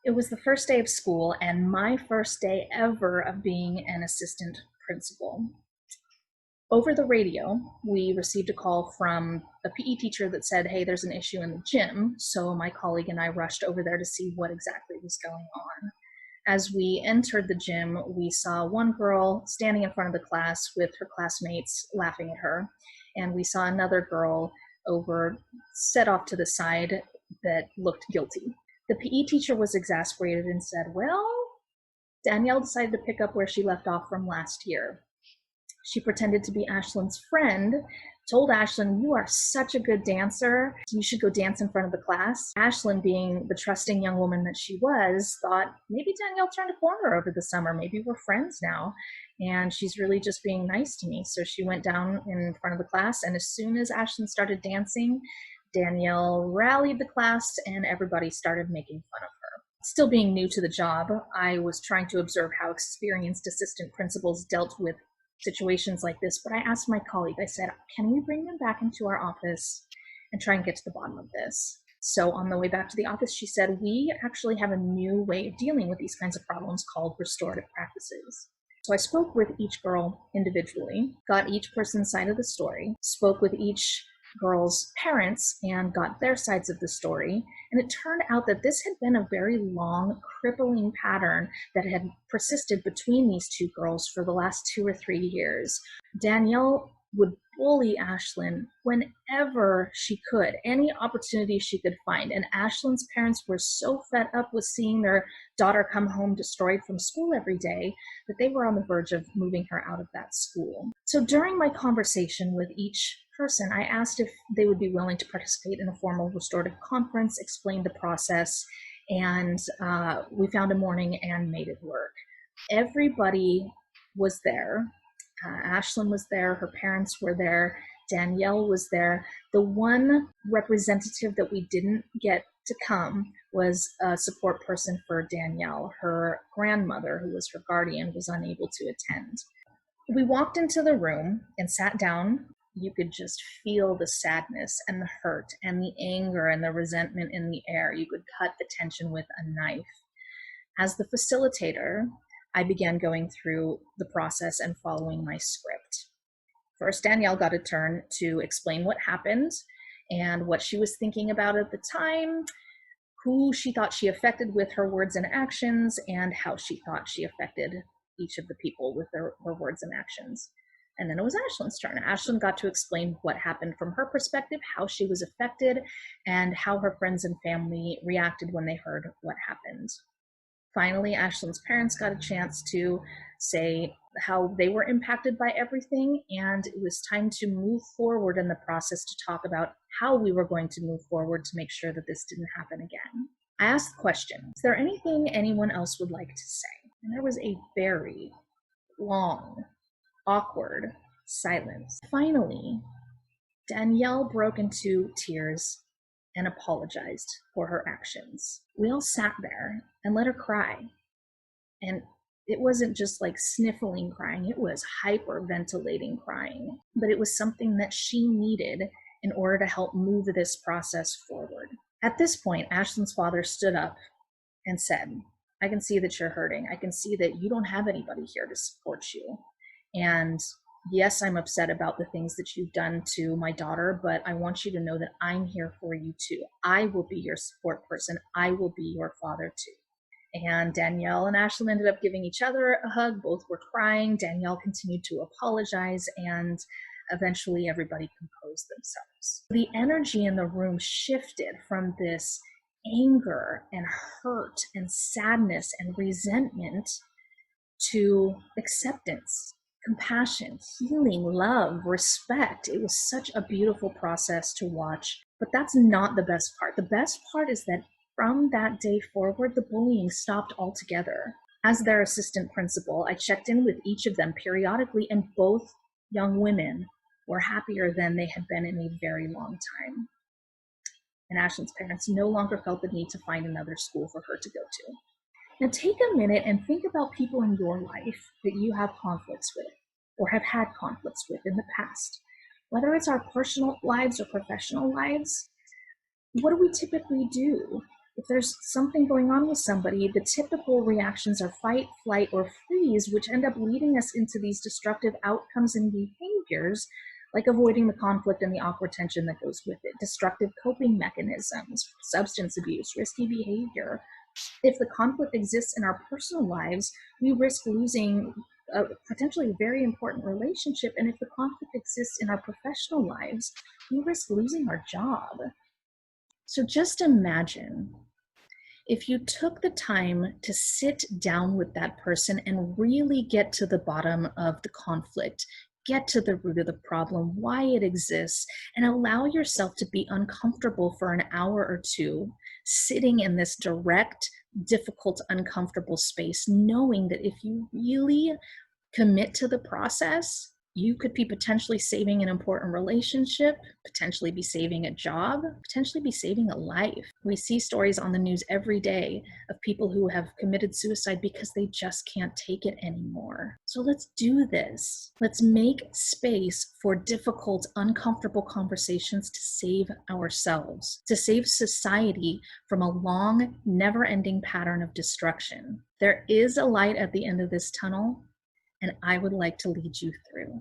It was the first day of school and my first day ever of being an assistant principal. Over the radio, we received a call from a PE teacher that said, hey, there's an issue in the gym. So my colleague and I rushed over there to see what exactly was going on. As we entered the gym, we saw one girl standing in front of the class with her classmates laughing at her. And we saw another girl set off to the side that looked guilty. The PE teacher was exasperated and said, well, Danielle decided to pick up where she left off from last year. She pretended to be Ashlyn's friend, told Ashlyn, you are such a good dancer. You should go dance in front of the class. Ashlyn, being the trusting young woman that she was, thought maybe Danielle turned a corner over the summer. Maybe we're friends now. And she's really just being nice to me. So she went down in front of the class. And as soon as Ashlyn started dancing, Danielle rallied the class and everybody started making fun of her. Still being new to the job, I was trying to observe how experienced assistant principals dealt with situations like this, but I asked my colleague, I said, can we bring them back into our office and try and get to the bottom of this? So on the way back to the office, she said, we actually have a new way of dealing with these kinds of problems called restorative practices. So I spoke with each girl individually, got each person's side of the story, spoke with each girls' parents and got their sides of the story. And it turned out that this had been a very long, crippling pattern that had persisted between these two girls for the last 2 or 3 years. Danielle would bully Ashlyn whenever she could, any opportunity she could find. And Ashlyn's parents were so fed up with seeing their daughter come home destroyed from school every day that they were on the verge of moving her out of that school. So during my conversation with each person, I asked if they would be willing to participate in a formal restorative conference, explain the process, and we found a morning and made it work. Everybody was there. Ashlyn was there, her parents were there, Danielle was there. The one representative that we didn't get to come was a support person for Danielle. Her grandmother, who was her guardian, was unable to attend. We walked into the room and sat down. You could just feel the sadness and the hurt and the anger and the resentment in the air. You could cut the tension with a knife. As the facilitator, I began going through the process and following my script. First, Danielle got a turn to explain what happened and what she was thinking about at the time, who she thought she affected with her words and actions, and how she thought she affected each of the people with her words and actions. And then it was Ashlyn's turn. Ashlyn got to explain what happened from her perspective, how she was affected, and how her friends and family reacted when they heard what happened. Finally, Ashlyn's parents got a chance to say how they were impacted by everything, and it was time to move forward in the process to talk about how we were going to move forward to make sure that this didn't happen again. I asked the question, is there anything anyone else would like to say? And there was a very long, awkward silence. Finally, Danielle broke into tears and apologized for her actions. We all sat there and let her cry. And it wasn't just like sniffling crying, it was hyperventilating crying. But it was something that she needed in order to help move this process forward. At this point, Ashlyn's father stood up and said, I can see that you're hurting. I can see that you don't have anybody here to support you. And yes, I'm upset about the things that you've done to my daughter, but I want you to know that I'm here for you too. I will be your support person. I will be your father too. And Danielle and Ashlyn ended up giving each other a hug. Both were crying. Danielle continued to apologize, and eventually everybody composed themselves. The energy in the room shifted from this anger and hurt and sadness and resentment to acceptance, compassion, healing, love, respect. It was such a beautiful process to watch, but that's not the best part. The best part is that from that day forward, the bullying stopped altogether. As their assistant principal, I checked in with each of them periodically, and both young women were happier than they had been in a very long time. And Ashlyn's parents no longer felt the need to find another school for her to go to. Now take a minute and think about people in your life that you have conflicts with or have had conflicts with in the past. Whether it's our personal lives or professional lives, what do we typically do? If there's something going on with somebody, the typical reactions are fight, flight, or freeze, which end up leading us into these destructive outcomes and behaviors, like avoiding the conflict and the awkward tension that goes with it, destructive coping mechanisms, substance abuse, risky behavior. If the conflict exists in our personal lives, we risk losing a potentially very important relationship. And if the conflict exists in our professional lives, we risk losing our job. So just imagine if you took the time to sit down with that person and really get to the bottom of the conflict, get to the root of the problem, why it exists, and allow yourself to be uncomfortable for an hour or two, sitting in this direct, difficult, uncomfortable space, knowing that if you really commit to the process, you could be potentially saving an important relationship, potentially be saving a job, potentially be saving a life. We see stories on the news every day of people who have committed suicide because they just can't take it anymore. So let's do this. Let's make space for difficult, uncomfortable conversations to save ourselves, to save society from a long, never-ending pattern of destruction. There is a light at the end of this tunnel, and I would like to lead you through.